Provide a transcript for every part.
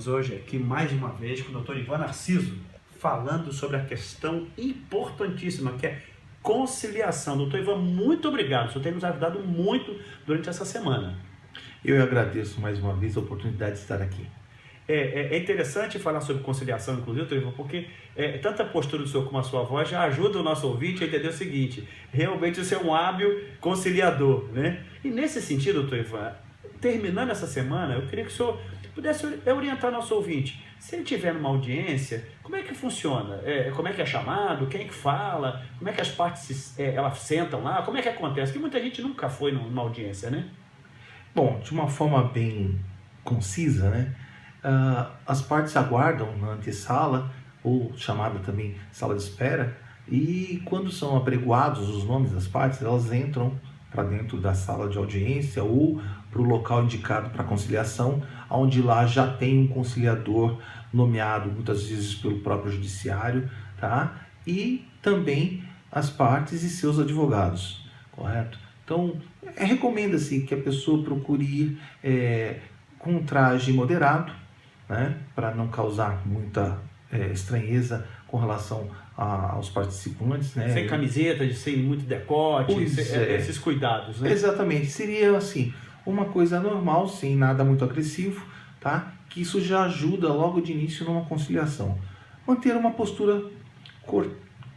estamos hoje aqui mais uma vez com o Dr. Ivan Narciso, falando sobre a questão importantíssima que é conciliação. Doutor Ivan, muito obrigado, o senhor tem nos ajudado muito durante essa semana. Eu agradeço mais uma vez a oportunidade de estar aqui. É interessante falar sobre conciliação, inclusive, doutor Ivan, porque tanto a postura do senhor como a sua voz já ajuda o nosso ouvinte a entender o seguinte: realmente você é um hábil conciliador, né? E nesse sentido, doutor Ivan, terminando essa semana, eu queria que o senhor pudesse orientar nosso ouvinte. Se ele estiver numa audiência, como é que funciona? Como é que é chamado? Quem é que fala? Como é que as partes elas sentam lá? Como é que acontece? Porque muita gente nunca foi numa audiência, né? Bom, de uma forma bem concisa, né? As partes aguardam na antessala, ou chamada também sala de espera, e quando são apregoados os nomes das partes, elas entram para dentro da sala de audiência ou para o local indicado para conciliação, onde lá já tem um conciliador nomeado muitas vezes pelo próprio judiciário, tá? E também as partes e seus advogados, correto? Então, recomenda-se que a pessoa procure ir com um traje moderado, né? Para não causar muita estranheza com relação aos participantes, né? Sem camiseta, sem muito decote, esses cuidados, né? Exatamente, seria assim, uma coisa normal, sem nada muito agressivo, tá? Que isso já ajuda logo de início numa conciliação. Manter uma postura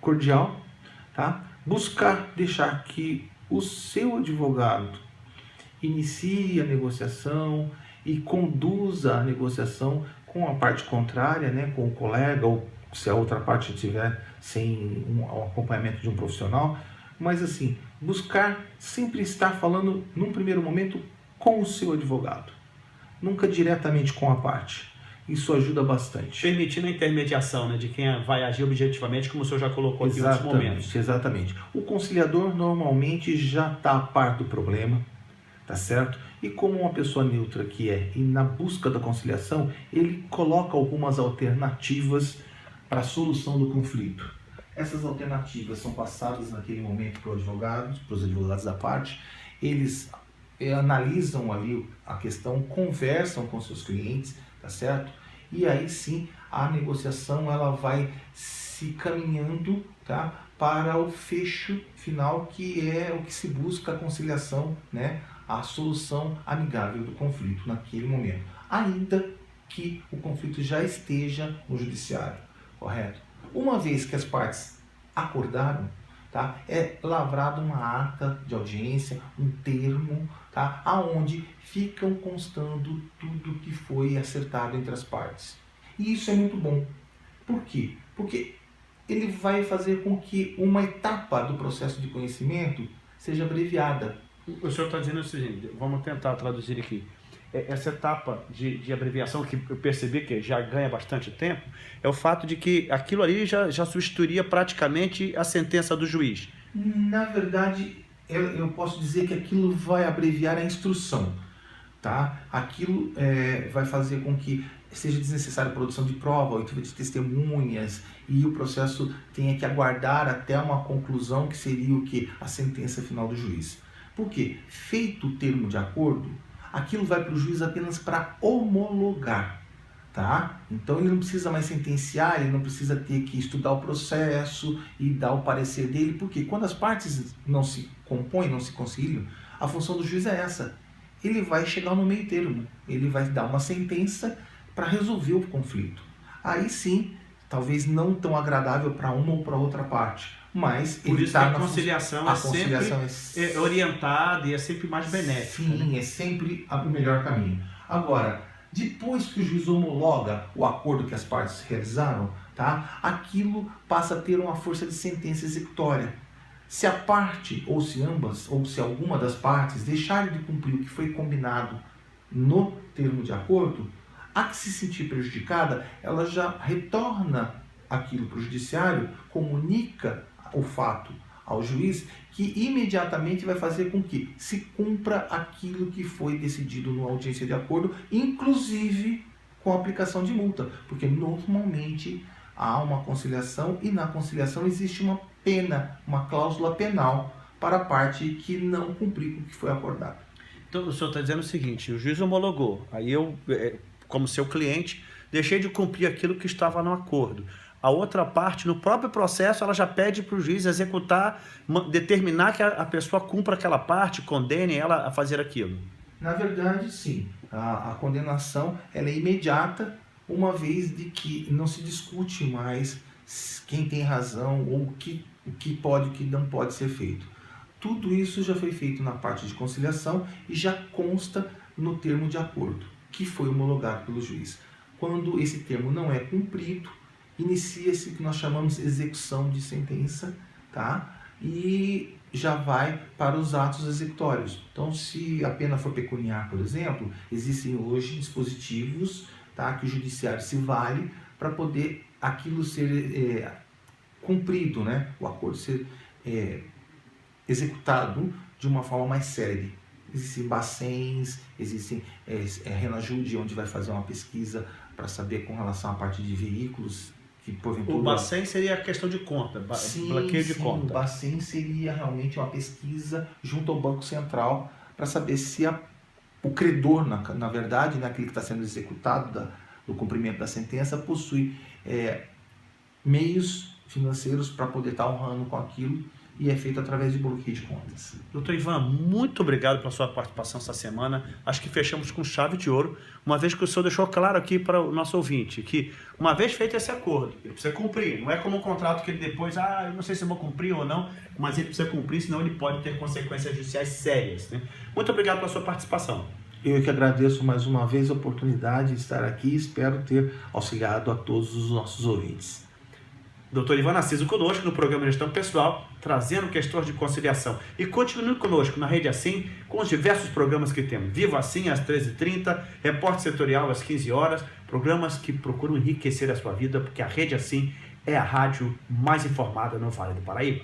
cordial, tá? Buscar deixar que o seu advogado inicie a negociação e conduza a negociação com a parte contrária, né? Com o colega, ou se a outra parte estiver sem um acompanhamento de um profissional, mas assim, buscar sempre estar falando num primeiro momento com o seu advogado, nunca diretamente com a parte. Isso ajuda bastante. Permitindo a intermediação, né, de quem vai agir objetivamente, como o senhor já colocou aqui em outros momentos. Exatamente. O conciliador normalmente já está a par do problema, tá certo? E como uma pessoa neutra que é, e na busca da conciliação, ele coloca algumas alternativas para a solução do conflito. Essas alternativas são passadas naquele momento para os advogados da parte. Eles analisam ali a questão, conversam com seus clientes, tá certo? E aí sim a negociação ela vai se caminhando, tá, para o fecho final, que é o que se busca, a conciliação, né, a solução amigável do conflito naquele momento, ainda que o conflito já esteja no judiciário, correto? Uma vez que as partes acordaram, tá, é lavrada uma ata de audiência, um termo, tá, aonde ficam constando tudo que foi acertado entre as partes. E isso é muito bom. Por quê? Porque ele vai fazer com que uma etapa do processo de conhecimento seja abreviada. O senhor está dizendo o seguinte, vamos tentar traduzir aqui. Essa etapa de abreviação, que eu percebi que já ganha bastante tempo, é o fato de que aquilo ali já substituiria praticamente a sentença do juiz. Na verdade, eu posso dizer que aquilo vai abreviar a instrução, tá? Aquilo vai fazer com que seja desnecessária a produção de prova, oitiva de testemunhas, e o processo tenha que aguardar até uma conclusão, que seria o que? A sentença final do juiz. Por quê? Feito o termo de acordo, aquilo vai para o juiz apenas para homologar, tá? Então ele não precisa mais sentenciar, ele não precisa ter que estudar o processo e dar o parecer dele, porque quando as partes não se compõem, não se conciliam, a função do juiz é essa. Ele vai chegar no meio termo, ele vai dar uma sentença para resolver o conflito. Aí sim, talvez não tão agradável para uma ou para outra parte, mas por isso tá que a conciliação é sempre orientada e é sempre mais benéfica. Sim, né? É sempre o melhor caminho. Agora, depois que o juiz homologa o acordo que as partes realizaram, tá, aquilo passa a ter uma força de sentença executória. Se a parte, ou se ambas, ou se alguma das partes deixarem de cumprir o que foi combinado no termo de acordo, a que se sentir prejudicada, ela já retorna aquilo para o judiciário, comunica o fato ao juiz, que imediatamente vai fazer com que se cumpra aquilo que foi decidido numa audiência de acordo, inclusive com a aplicação de multa, porque normalmente há uma conciliação e na conciliação existe uma pena, uma cláusula penal para a parte que não cumprir com o que foi acordado. Então o senhor está dizendo o seguinte: o juiz homologou, aí eu como seu cliente, deixei de cumprir aquilo que estava no acordo. A outra parte, no próprio processo, ela já pede para o juiz executar, determinar que a pessoa cumpra aquela parte, condene ela a fazer aquilo. Na verdade, sim. A condenação ela é imediata, uma vez de que não se discute mais quem tem razão ou o que pode e o que não pode ser feito. Tudo isso já foi feito na parte de conciliação e já consta no termo de acordo, que foi homologado pelo juiz. Quando esse termo não é cumprido, inicia-se o que nós chamamos de execução de sentença, tá? E já vai para os atos executórios. Então, se a pena for pecuniar, por exemplo, existem hoje dispositivos, tá, que o judiciário se vale para poder aquilo ser cumprido, né? O acordo ser executado de uma forma mais célere. Existem bacens, existem Renajude, onde vai fazer uma pesquisa para saber com relação à parte de veículos, que porventura... O bacen seria a questão de conta, bloqueio de conta. O bacen seria realmente uma pesquisa junto ao Banco Central para saber se o credor, na verdade, aquele que está sendo executado do cumprimento da sentença, possui meios financeiros para poder estar honrando com aquilo, e é feito através de bloqueio de contas. Doutor Ivan, muito obrigado pela sua participação essa semana. Acho que fechamos com chave de ouro, uma vez que o senhor deixou claro aqui para o nosso ouvinte que, uma vez feito esse acordo, ele precisa cumprir. Não é como um contrato que ele depois, eu não sei se eu vou cumprir ou não, mas ele precisa cumprir, senão ele pode ter consequências judiciais sérias, né? Muito obrigado pela sua participação. Eu que agradeço mais uma vez a oportunidade de estar aqui e espero ter auxiliado a todos os nossos ouvintes. Dr. Ivan Narciso conosco no programa Gestão Pessoal, trazendo questões de conciliação. E continue conosco na Rede Assim, com os diversos programas que temos. Viva Assim às 13h30, Repórter Setorial às 15 horas, programas que procuram enriquecer a sua vida, porque a Rede Assim é a rádio mais informada no Vale do Paraíba.